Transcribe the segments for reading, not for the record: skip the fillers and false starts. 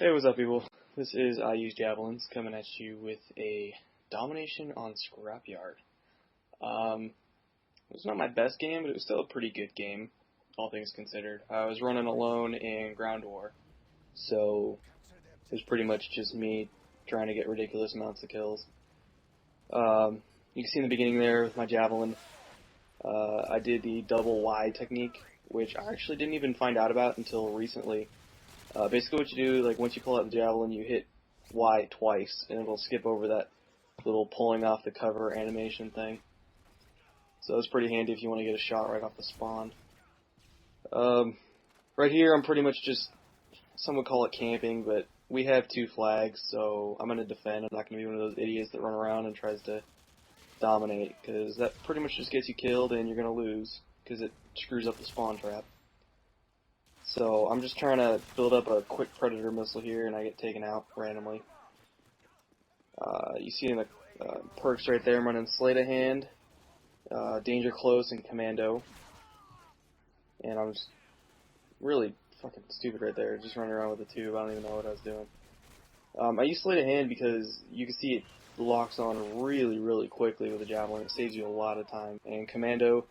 Hey, what's up, people? This is I Use Javelins coming at you with a Domination on Scrapyard. It was not my best game, but it was still a pretty good game, all things considered. I was running alone in Ground War, so it was pretty much just me trying to get ridiculous amounts of kills. You can see in the beginning there with my Javelin, I did the double Y technique, which I actually didn't even find out about until recently. Basically what you do, like once you pull out the Javelin, you hit Y twice, and it'll skip over that little pulling off the cover animation thing. So it's pretty handy if you want to get a shot right off the spawn. Right here I'm pretty much just, some would call it camping, but we have two flags, so I'm going to defend. I'm not going to be one of those idiots that run around and tries to dominate, because that pretty much just gets you killed and you're going to lose, because it screws up the spawn trap. So I'm just trying to build up a quick predator missile here, and I get taken out randomly. You see in the perks right there, I'm running Sleight of Hand, Danger Close, and Commando. And I'm just really fucking stupid right there, just running around with the tube. I don't even know what I was doing. I use Sleight of Hand because you can see it locks on really quickly with the Javelin. It saves you a lot of time. And Commando,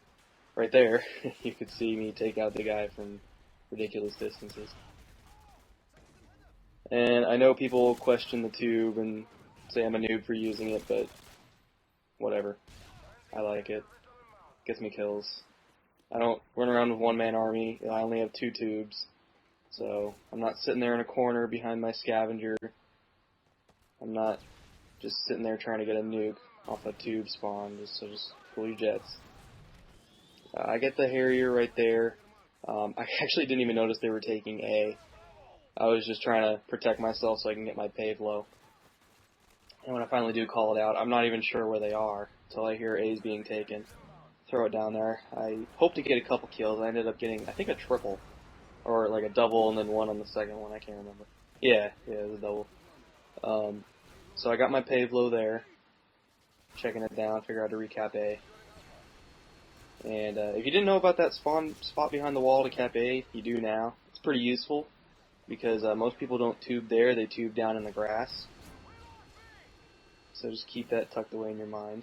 right there, you could see me take out the guy from ridiculous distances. And I know people question the tube and say I'm a noob for using it, but whatever. I like it. Gets me kills. I don't run around with one-man army. I only have two tubes. So I'm not sitting there in a corner behind my scavenger. I'm not just sitting there trying to get a nuke off a tube spawn. Just pull your jets. I get the Harrier right there. I actually didn't even notice they were taking A. I was just trying to protect myself so I can get my pave low. And when I finally do call it out, I'm not even sure where they are until I hear A's being taken. Throw it down there. I hope to get a couple kills. I ended up getting, I think, a triple. Or like a double and then one on the second one. I can't remember. Yeah, it was a double. So I got my pave low there. Checking it down, figure out how to recap A. And if you didn't know about that spawn spot behind the wall to cap A, you do now. It's pretty useful because most people don't tube there, they tube down in the grass. So just keep that tucked away in your mind.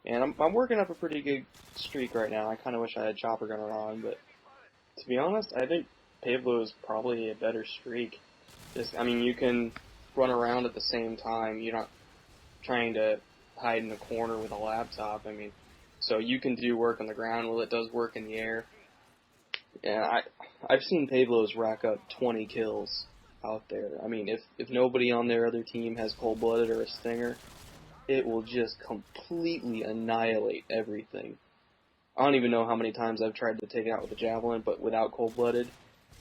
And I'm working up a pretty good streak right now. I kind of wish I had Chopper Gunner on, but to be honest, I think Pavlo is probably a better streak. I mean, you can run around at the same time. You're not trying to hide in a corner with a laptop. I mean, so you can do work on the ground while it does work in the air. And I've seen Pavlos rack up 20 kills out there. I mean, if nobody on their other team has Cold-Blooded or a Stinger, it will just completely annihilate everything. I don't even know how many times I've tried to take it out with a Javelin, but without Cold-Blooded.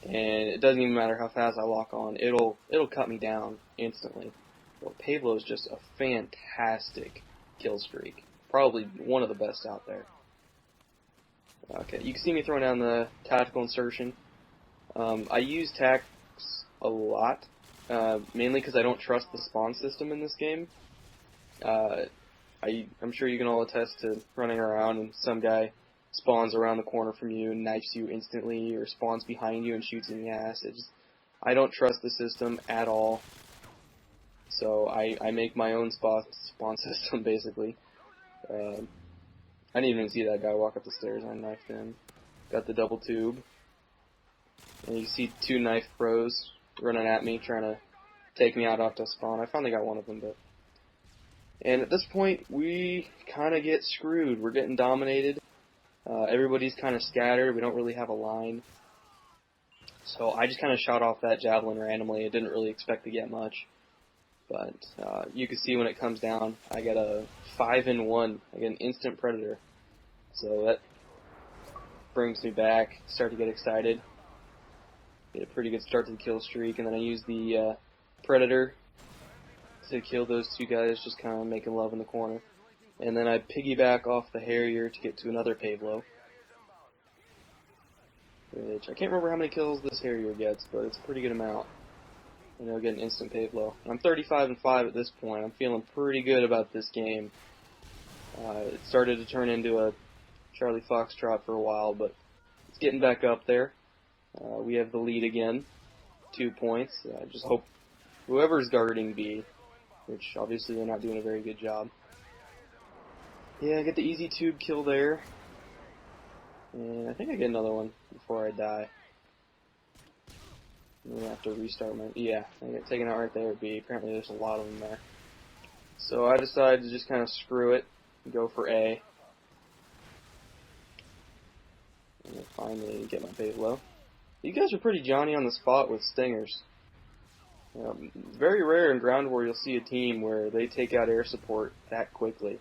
And it doesn't even matter how fast I lock on, it'll cut me down instantly. Well, Pavlo is just a fantastic kill streak. Probably one of the best out there. Okay, you can see me throwing down the tactical insertion. I use tacs a lot, mainly because I don't trust the spawn system in this game. I'm sure you can all attest to running around and some guy spawns around the corner from you and knifes you instantly, or spawns behind you and shoots in the ass. I don't trust the system at all. So I make my own spawn system, basically. I didn't even see that guy walk up the stairs. I knifed him. Got the double tube. And you see two knife pros running at me, trying to take me out off the spawn. I finally got one of them, but... And at this point, we kind of get screwed. We're getting dominated. Everybody's kind of scattered. We don't really have a line. So I just kind of shot off that Javelin randomly. I didn't really expect to get much. But you can see when it comes down, I get a 5-in-1. I get an instant predator. So that brings me back, start to get excited. Get a pretty good start to the kill streak, and then I use the predator to kill those two guys, just kind of making love in the corner. And then I piggyback off the Harrier to get to another Pavlo. Which I can't remember how many kills this Harrier gets, but it's a pretty good amount. And I'll get an instant Pavlo. I'm 35-5 at this point. I'm feeling pretty good about this game. It started to turn into a Charlie Foxtrot for a while, but it's getting back up there. We have the lead again. 2 points. I just hope whoever's guarding B, which obviously they're not doing a very good job. Yeah, I get the easy tube kill there. And I think I get another one before I die. I'm going to have to restart my... Yeah, I get taken out right there at B. Apparently there's a lot of them there. So I decided to just kind of screw it and go for A. And finally get my bait low. You guys are pretty Johnny on the spot with stingers. Very rare in Ground War you'll see a team where they take out air support that quickly.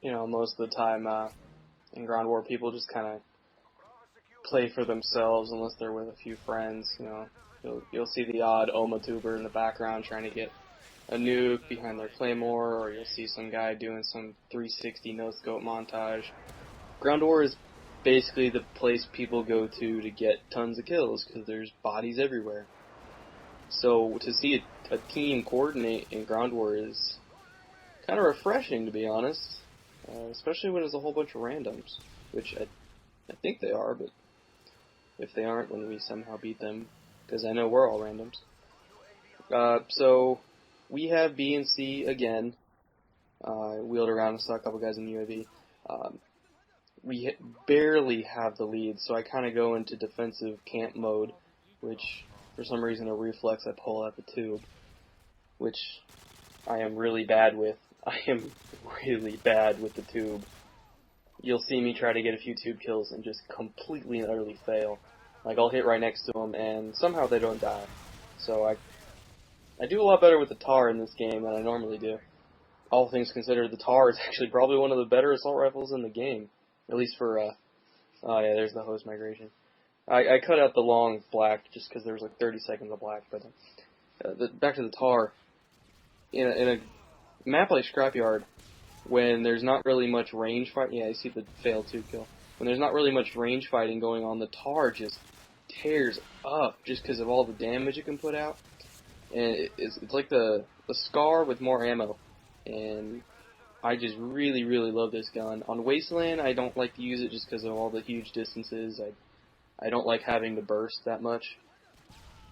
Most of the time in Ground War people just kind of play for themselves unless they're with a few friends. You'll see the odd Oma tuber in the background trying to get a nuke behind their claymore, or you'll see some guy doing some 360 no-scope montage. Ground War is basically the place people go to get tons of kills because there's bodies everywhere. So to see a team coordinate in Ground War is kind of refreshing, to be honest, especially when there's a whole bunch of randoms, which I think they are, but if they aren't, then we somehow beat them, because I know we're all randoms. So we have B and C again. Wheeled around and saw a couple guys in UAV. We barely have the lead, so I kind of go into defensive camp mode, which for some reason a reflex I pull out the tube, which I am really bad with. I am really bad with the tube. You'll see me try to get a few tube kills and just completely and utterly fail. Like, I'll hit right next to them and somehow they don't die. So I do a lot better with the TAR in this game than I normally do. All things considered, the TAR is actually probably one of the better assault rifles in the game. At least for, oh yeah, there's the host migration. I cut out the long black just because there was like 30 seconds of black, but back to the TAR. In a map like Scrapyard, when there's not really much range fight, yeah, you see the failed tube kill. When there's not really much range fighting going on, the TAR just tears up just because of all the damage it can put out. And it's like the SCAR with more ammo. And I just really, really love this gun. On Wasteland, I don't like to use it just because of all the huge distances. I don't like having to burst that much.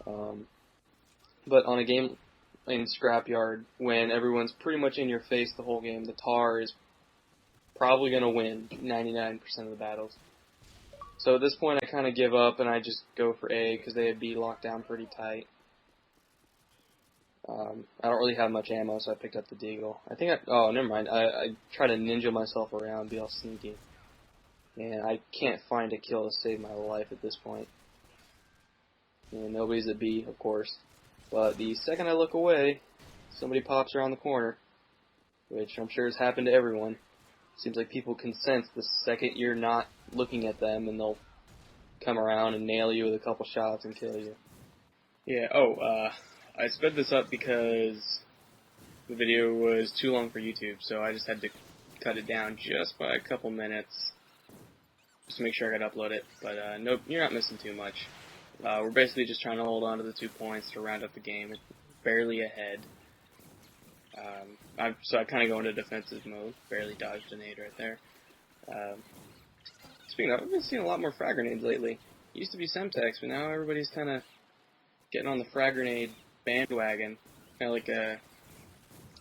But on a game in Scrapyard, when everyone's pretty much in your face the whole game, the TAR is probably going to win 99% of the battles. So at this point, I kind of give up and I just go for A because they have B locked down pretty tight. I don't really have much ammo, so I picked up the Deagle. Oh, never mind. I try to ninja myself around, be all sneaky. And I can't find a kill to save my life at this point. And nobody's at B, of course. But the second I look away, somebody pops around the corner, which I'm sure has happened to everyone. Seems like people can sense the second you're not looking at them, and they'll come around and nail you with a couple shots and kill you. Yeah, I sped this up because the video was too long for YouTube, so I just had to cut it down just by a couple minutes just to make sure I could upload it. But nope, you're not missing too much. We're basically just trying to hold on to the 2 points to round up the game. It's barely ahead. So I kind of go into defensive mode. Barely dodged a nade right there. Speaking of, I've been seeing a lot more frag grenades lately. It used to be Semtex, but now everybody's kind of getting on the frag grenade bandwagon. Kind of like a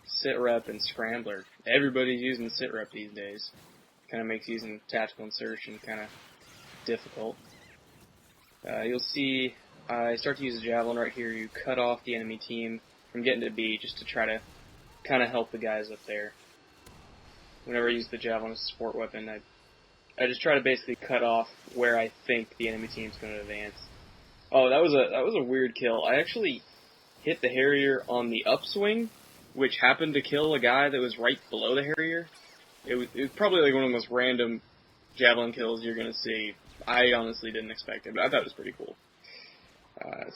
sit rep and scrambler. Everybody's using sit rep these days. Kind of makes using tactical insertion kind of difficult. You'll see I start to use a Javelin right here. You cut off the enemy team from getting to B just to try to kind of help the guys up there. Whenever I use the Javelin as a support weapon, I just try to basically cut off where I think the enemy team's going to advance. Oh, that was a weird kill. I actually hit the Harrier on the upswing, which happened to kill a guy that was right below the Harrier. It was probably like one of the most random Javelin kills you're going to see. I honestly didn't expect it, but I thought it was pretty cool.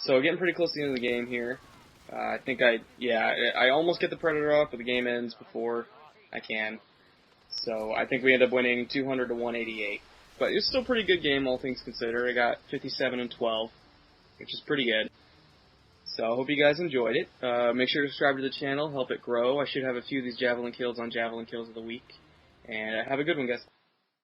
So getting pretty close to the end of the game here. I think I almost get the Predator off, but the game ends before I can. So I think we end up winning 200 to 188. But it's still a pretty good game, all things considered. I got 57 and 12, which is pretty good. So I hope you guys enjoyed it. Make sure to subscribe to the channel, help it grow. I should have a few of these Javelin kills on Javelin Kills of the Week. And have a good one, guys.